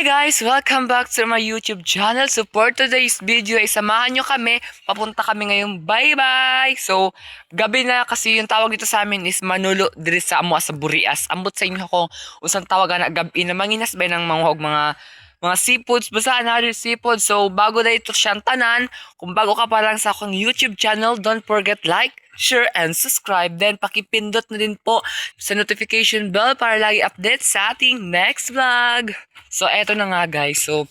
Hi guys! Welcome back to my YouTube channel. So for today's video ay samahan nyo kami. Papunta kami ngayong bye-bye. So gabi na kasi yung tawag dito sa amin is manulo diri sa amo sa Burias. Ambot sa inyo kung usang tawagan na gabi na manginas ba ng mga seafoods, basta another seafood. So bago na ito siyang tanan, kung bago ka pa lang sa akong YouTube channel, don't forget like, share, and subscribe. Then pakipindot na din po sa notification bell para lagi update sa ating next vlog. So eto na nga guys, so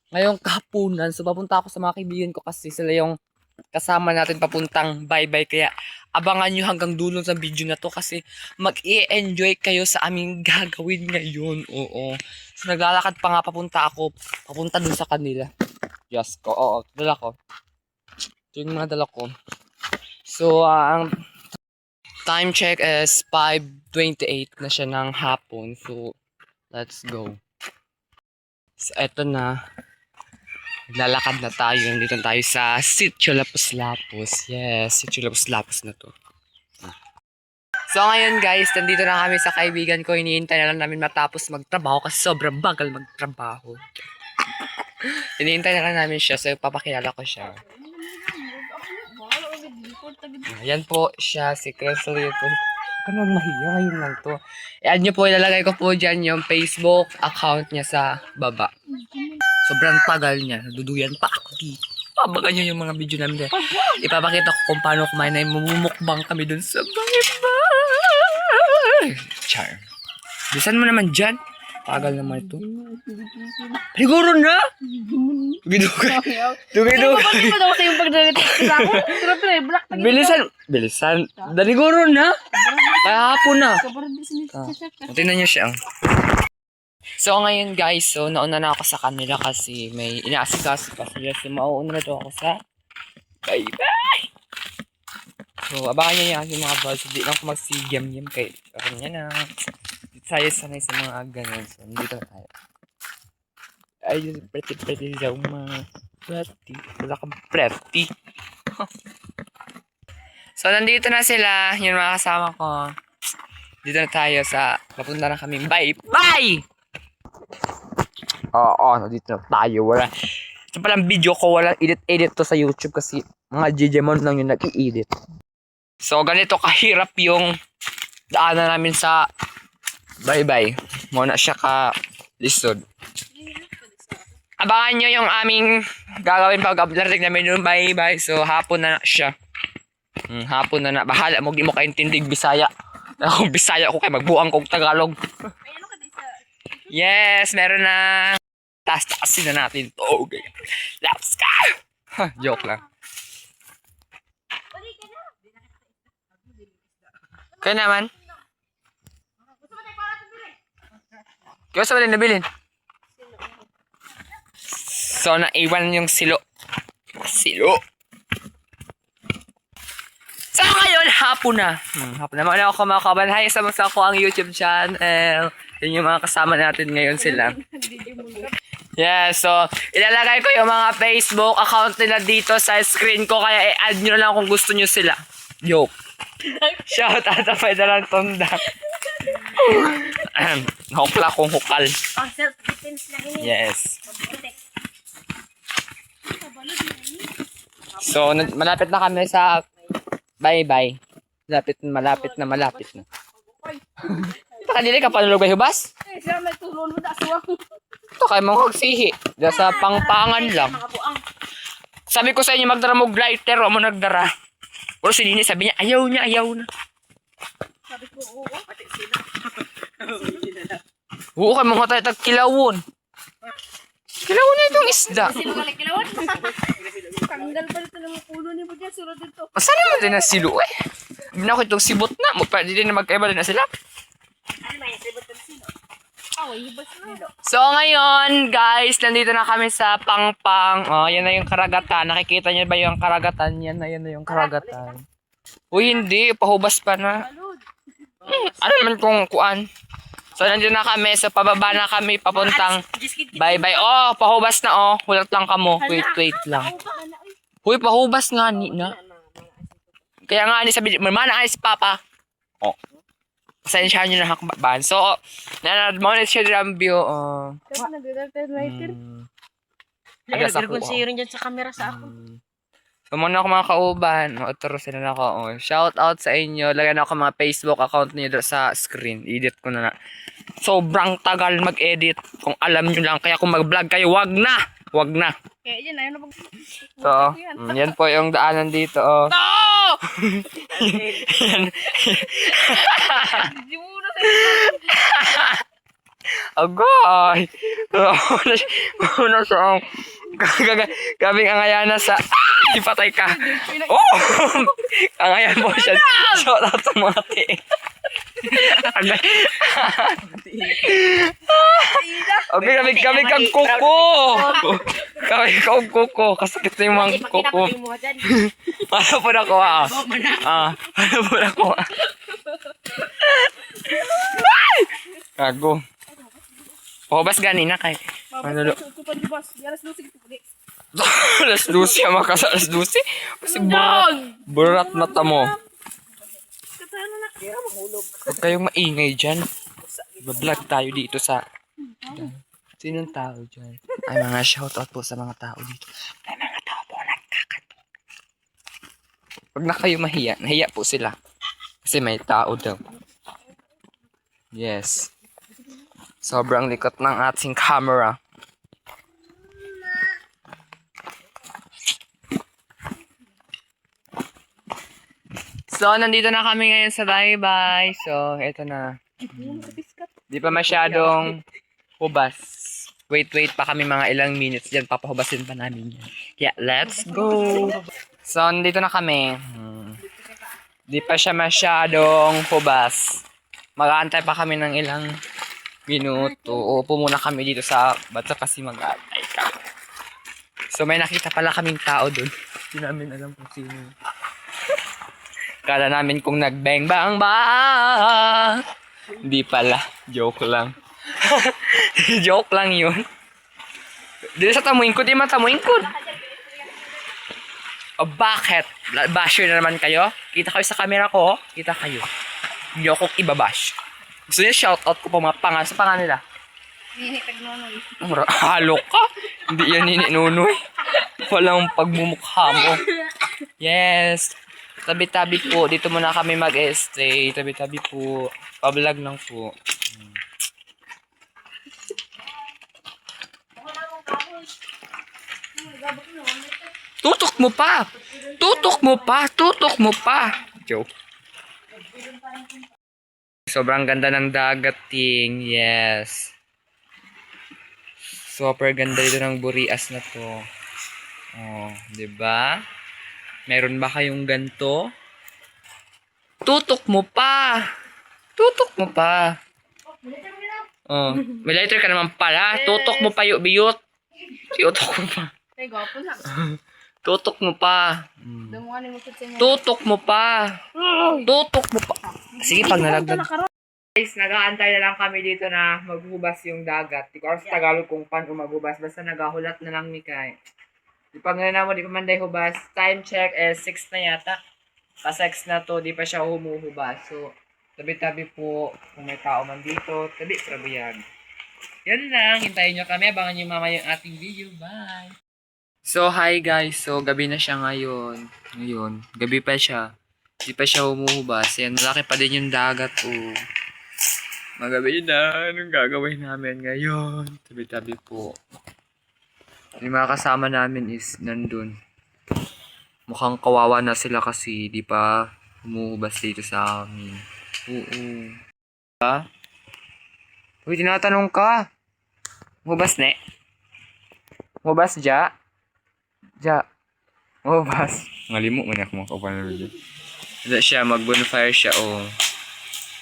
ngayong kahaponan, so papunta ako sa mga kaibigan ko kasi sila yung kasama natin papuntang bye-bye. Kaya abangan nyo hanggang dulo sa video na to kasi mag-i-enjoy kayo sa aming gagawin ngayon. Oo. So naglalakad pa nga papunta dun sa kanila. Yes ko. Oo, dala ko. Ito yung mga dala ko. So, ang time check is 5:28 na siya ng hapon. So, let's go. So, eto na. Lalakad na tayo. Nandito tayo sa Sitio Lapus-Lapus. Yes, Sitio Lapus-Lapus na to. So, ngayon guys, nandito na kami sa kaibigan ko. Hinihintay na lang namin matapos magtrabaho kasi sobrang bagal magtrabaho. Hinihintay na lang namin siya. So, papakilala ko siya. Ayan po siya, si Cresley po. Ano mahiya ngayon lang to. I-add nyo po, ilalagay ko po dyan yung Facebook account niya sa baba. Sobrang tagal niya. Duduyan pa ako dito. Pabagan nyo yung mga video namin. Ipapakita ko kung paano kumain na mumukbang kami dun sa bahay. Charm. Bisan mo naman dyan. Tagal naman ito. Siguro na! Tugidugay. Tugidugay. Bilisan. Daniguro na. Kaya hapon na. Tingnan niyo siya. So ngayon guys, so nauna na ako sa kanila kasi may inaasikaso pa sila. So mauuna na daw ako sa bye-bye. So abangan niya yung mga vlogs. Hindi lang ako magsigyam-yam kay kanya na. Saya sanay sa mga ganun. So nandito na tayo. Ay, pretty daw mga pretty. Wala kang pretty. So nandito na sila. Yung mga kasama ko. Dito na tayo sa papunta na kami. Bye! Oo, nandito na tayo. Wala. Ito palang video ko. Walang edit to sa YouTube kasi mga Jejemon lang yung nag-i-edit. So ganito kahirap yung daanan namin sa bye-bye. Muna siya ka-lisod. Abangan nyo yung aming gagawin pag-uploading namin yung bye-bye. So hapon na siya. Hapon na. Bahala mo, di mo kaintindig Bisaya. Kung Bisaya ko kay magbuang kong Tagalog. Yes, meron na. Taas-taasin na natin to. Okay. Let's go! Joke lang. Kaya naman. Kaya sa ba nabilin? So, naiwan yung silo. Silo. So, ngayon, hapon na. Hapon na. Mga ako mga kabanhay. Sama sa ako ang YouTube channel. Yun yung mga kasama natin ngayon sila. Yeah, so, ilalagay ko yung mga Facebook account nila dito sa screen ko. Kaya i-add nyo lang kung gusto nyo sila. Joke. Shout out na pwede lang tonda. Hukla kong hukal. Yes. So, malapit na kami sa bye-bye. Malapit na. Ito kanili ka panulog ay hubas? Ito kayo mong hagsihi. Diyan sa pangpangan lang. Sabi ko sa inyo magdara mo glighter o mo nagdara. Pero si Nini sabi niya ayaw na. Sabi ko oo. Pati sila. Oo kayo mga tayo tagkilawon. Kilawon na itong isda. Kilawon? Tanggal pa ito ng ulo ni mo dyan. Surod dito. Saan naman din na silo eh? Ibig na ako itong sibot na. Pwede din na magkaiba din na sila. Ano ba yung sibot ng silo? Hibas na. So ngayon guys, nandito na kami sa Pangpang. Oh, yan na yung karagatan. Nakikita niyo ba yung karagatan? Yan na yung karagatan. Uy, hindi. Pahubas pa na. Ano naman kung kuan? So nandito na kami. So pababa na kami papuntang bye-bye. Oh, pahubas na oh. Hulat lang kamo. Wait lang. Uy, pahubas nga ni na. Kaya nga ni sabi, "Mana ay si Papa." Oh. Pasensyahan nyo na hakbaan. So, nanonood mo ulit siya ng view. Kasi nag-return later. Aga sa Nag-regon kuha. siya rin dyan sa camera sa ako. So, muna ako mga kauban. Otro sila na ako. Shout out sa inyo. Lagyan ako mga Facebook account niyo sa screen. Edit ko na. Sobrang tagal mag-edit. Kung alam nyo lang. Kaya kung mag-vlog kayo, wag na! Wag na. Kaya yan, ayun na pag... So, yan po yung daanan dito. Yan. Hindi mo na sa'yo. Agay! Una siya. Kaming angayana sa... Ay! Patay ka! Oh! Angayan po siya. Shout out sa mga tiing. Agay. Okay, kami kang kuko. Kami kang kuko. Kasakit na yung mga kuko. Ano po na ko ano po na ko Gago. Bas ganina kay. Ano lo? Kupad di boss. Yaras lu sige puli. Alas 12 makasa alas 12. Kasi burat mata mo. Katano na kaya mahulog. Huwag kayong maingay dyan. Bablog tayo dito sa... Sinong tao dyan? Ay, mga shoutout po sa mga tao dito. May mga tao po nagkakato. Huwag na kayo mahiya. Nahiya po sila. Kasi may tao daw. Yes. Sobrang likot ng ating camera. So, nandito na kami ngayon sa bye-bye. So, eto na. Di pa masyadong hubas. Wait pa kami mga ilang minutes dyan. Papahubasin pa namin yan. Kaya, let's go! So, nandito na kami. Di pa siya masyadong hubas. Mag-aantay pa kami ng ilang minuto. Uupo muna kami dito sa bata kasi mag-aantay ka. So, may nakita pala kaming tao dun. Hindi namin alam kung sino. Kala namin kung nag-bang bang ba. Hindi pala. Joke lang. Joke lang yun. Dito sa tamuin ko, di man tamuin ko. O bakit? Basher na naman kayo? Kita kayo sa camera ko? Kita kayo. Hindi ako ibabash. Gusto niya shoutout ko po mga pangalan. Sa pangalan nila? Nihitag nonoy. Halo ka? Hindi yan nininunoy. Walang pagmumukha mo. Yes. Tabi-tabi po. Dito muna kami mag-stay. Tabi-tabi po. Pa-vlog lang po. Tutok mo pa! Tutok mo pa! Tutok mo pa! Joke. Sobrang ganda ng dagat, ting. Yes. Super ganda dito ng Burias na to. Oh, 'di ba? Meron ba kayong ganto? Tutok mo pa. Tutok mo pa. Oh, may lighter ka naman pala. Tutok mo pa biyot. Tutok mo pa. Tay gapon ha. Tutok mo pa. Dumuan mo sa inyo. Tutok mo pa. Tutok mo pa. Sige, pag nalagdag. Guys, nag-aantay na lang kami dito na maghubas yung dagat. Di ko alam sa Tagalog kung paano maghubas. Basta nagahulat na lang ni Kai. Di pa nga na mo, di pa man tayo hubas. Time check is 6 na yata. Pa-6 na to, di pa siya humuhubas. So, tabi-tabi po. Kung may tao man dito, tabi, trabayan. Yan lang. Hintayin nyo kami. Abangan nyo mamaya yung ating video. Bye! So, hi guys. So, gabi na siya ngayon. Gabi pa siya. Di pa siya humuhubas. Yan, malaki pa din yung dagat. Oh. Magabi na. Anong gagawin namin ngayon? Tabi-tabi po. Yung mga kasama namin is nandun. Mukhang kawawa na sila kasi di pa humuhubas dito sa amin. Oo. Ha? Uy, tinatanong ka. Hubas ne? Hubas ja? Ja. Hubas. Ngalimo man ako mga kapanan dyan. Wala siya, mag-bonfire siya, oh.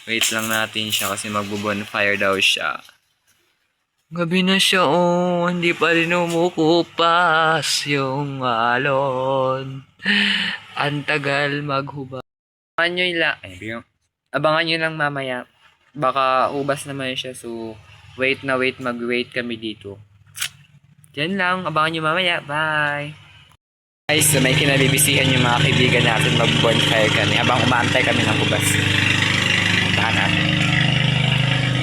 Wait lang natin siya kasi mag-bonfire daw siya. Gabi na siya, oh. Hindi pa rin umukupas yung alon. Ang tagal maghubas. Abangan nyo lang mamaya. Baka ubas naman siya. So, mag-wait kami dito. Yan lang. Abangan nyo mamaya. Bye! Guys, so may kinabibisihan yung mga kaibigan natin mag-bonfire kami habang umaantay kami ng hubas. natin.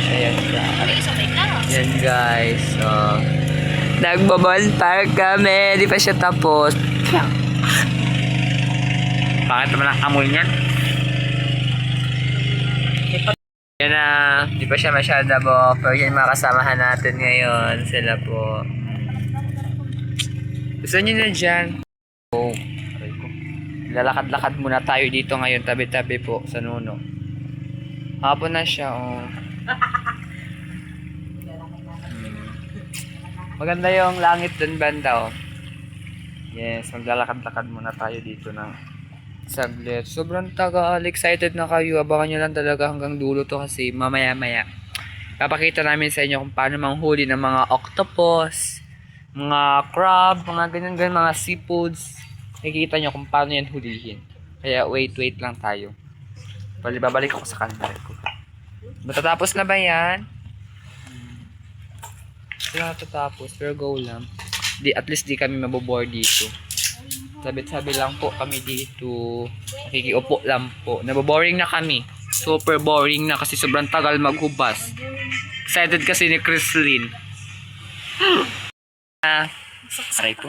So, yan guys. Sabay ka. Yan guys. So, nagbabonfire kami. Di pa siya tapos. Bakit naman ang amoy niyan? Yan na. Di pa siya masyado po. Pero yan mga kasamahan natin ngayon. Sila po. Gusto nyo na dyan? Oh, aray ko. Lalakad-lakad muna tayo dito ngayon. Tabi-tabi po sa nuno. Hapon na siya. Oh. Maganda yung langit dun banda, oh. Yes, maglalakad-lakad muna tayo dito ng saglit. Sobrang tagal. Excited na kayo. Abangan nyo lang talaga hanggang dulo to kasi mamaya-maya. Papakita namin sa inyo kung paano manghuli ng mga octopus, mga crab, mga ganyan-ganyan, mga seafoods. Nakikita nyo kung paano yan hulihin. Kaya wait lang tayo. Babalik ako sa camera ko. Matatapos na ba yan? Hindi natatapos, pero go lang. At least di kami mabobore dito. Sabi lang po kami dito. Nakikiupo lang po. Naboboring na kami. Super boring na kasi sobrang tagal maghubas. Excited kasi ni Chrislyn. Aray ko.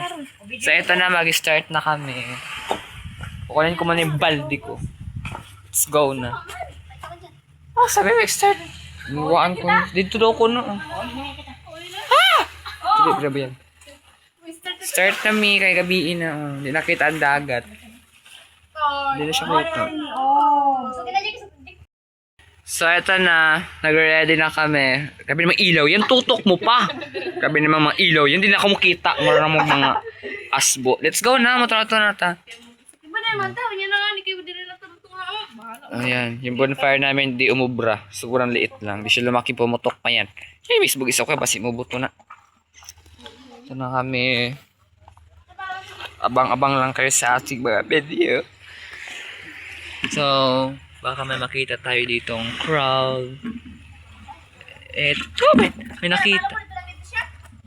So ito na, mag-start na kami. Kukunin ko muna yung balde ko. Let's go na. Oh, sabi mag-start. Nuwaan ko. Dito daw ko no. Hindi, grabe yan. Start na mi, kay gabiin na. Hindi nakita ang dagat. Hindi na siya kita. So, eto na. Nag-ready na kami. Grabe namang ilaw. Yan, tutok mo pa. Grabe namang mga ilaw. Yan, hindi na ako makita. Maramang mga asbo. Let's go na. Maturato na ta. Iba naman tao. Yan na nga. Hindi kayo din na turutunga. Ayan. Yung bonfire namin, di umubra. Sigurang liit lang. Di siya lumaki, pumutok pa yan. Ay, miss bugis ako. Basi mubuto na. Ito na kami. Abang-abang lang kayo sa ating mga video. So, baka may makita tayo ditong crowd. Eto, may nakita.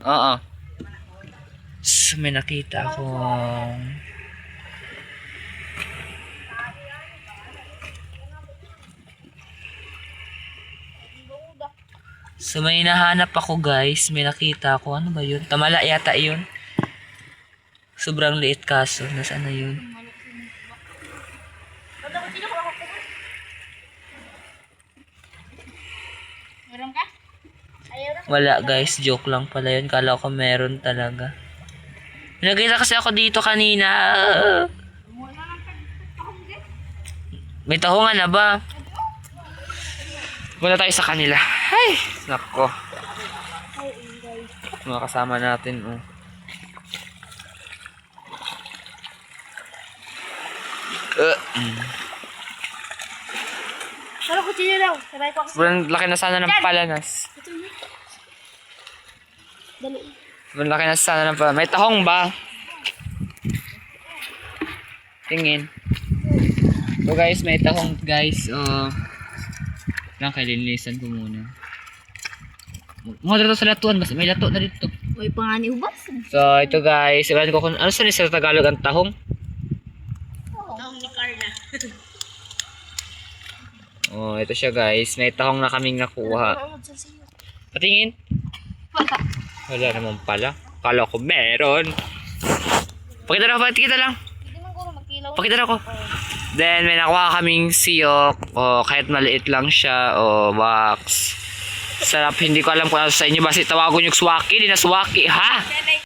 Oo. So, may nakita akong so, may nahanap ako guys. May nakita ako. Ano ba yun? Tamala yata yun. Sobrang liit kaso. Nasaan na yun? Meron ka? Ayaw na. Wala guys. Joke lang pala yun. Kala ko meron talaga. May nakita kasi ako dito kanina. May tahungan na ba? Wala tayo sa kanila. Ay! Nako. Mga kasama natin, oh. Pero kutsilyo daw. Sabay ko ako. Sobrang laki na sana ng palanas. Dali. Sobrang laki na sana ng palanas. May tahong ba? Tingin. So guys, may tahong guys. Lang kalinisan ko muna. Mga dito sa latuan. May lato na dito. Uy, pangani ubas. So ito guys. Ilan ko kung ano sa Tagalog ang tahong? Tahong ni Carla. Oh, ito siya guys. May tahong na kaming nakuha. Patingin. Wala naman pala. Kala ko meron. Pakita lang. Hindi man guro magkilaw. Pakita na ako. Then, may nakuha kaming siyok. O, kahit maliit lang siya. O, wax. Sarap. Hindi ko alam kung ano sa inyo. Basta tawagon yung swaki. Di na swaki, ha?